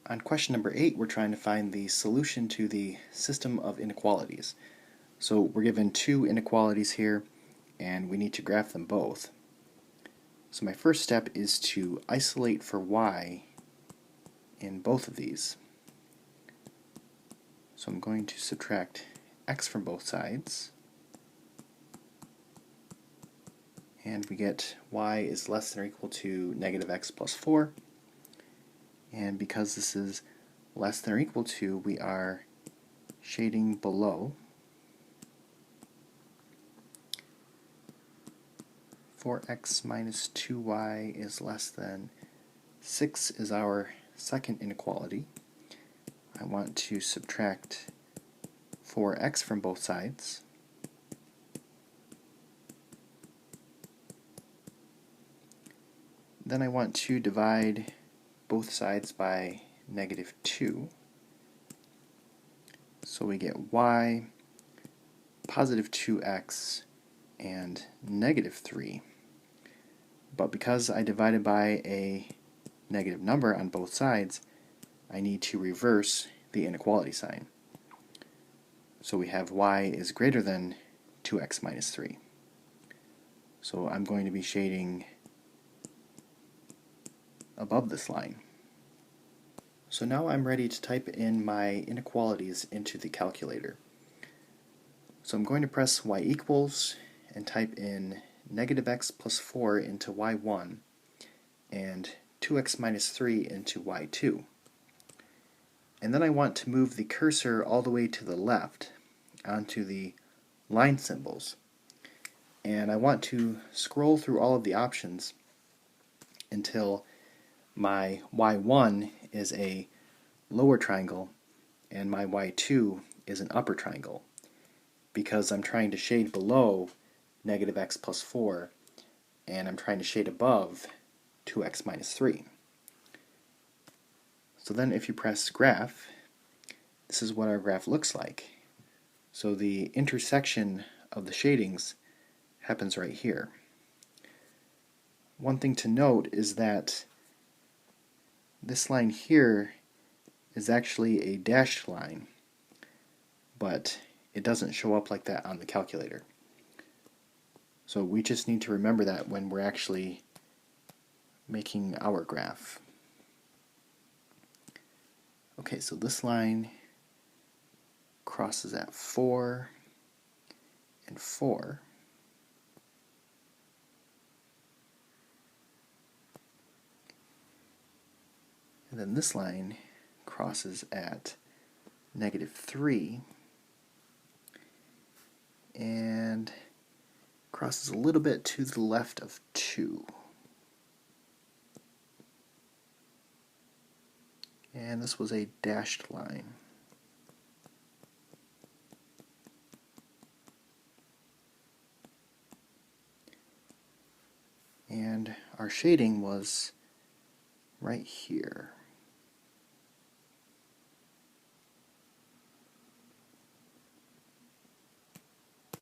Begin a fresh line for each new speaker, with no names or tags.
On question number 8, we're trying to find the solution to the system of inequalities. So we're given two inequalities here, and we need to graph them both. So my first step is to isolate for y in both of these. So I'm going to subtract x from both sides, and we get y is less than or equal to negative x plus 4. And because this is less than or equal to, we are shading below. 4x minus 2y is less than 6 is our second inequality. I want to subtract 4x from both sides. Then I want to divide both sides by negative 2. So we get y, positive 2x, and negative 3. But because I divided by a negative number on both sides, I need to reverse the inequality sign. So we have y is greater than 2x minus 3. So I'm going to be shading above this line. So now I'm ready to type in my inequalities into the calculator. So I'm going to press y equals and type in negative x plus 4 into y1 and 2x minus 3 into y2. And then I want to move the cursor all the way to the left onto the line symbols. And I want to scroll through all of the options until my y1 is a lower triangle and my y2 is an upper triangle, because I'm trying to shade below negative x plus 4 and I'm trying to shade above 2x minus 3. So then if you press graph, this is what our graph looks like. So the intersection of the shadings happens right here. One thing to note is that this line here is actually a dashed line, but it doesn't show up like that on the calculator. So we just need to remember that when we're actually making our graph. Okay, so this line crosses at 4 and 4. And then this line crosses at negative 3 and crosses a little bit to the left of 2. And this was a dashed line. And our shading was right here.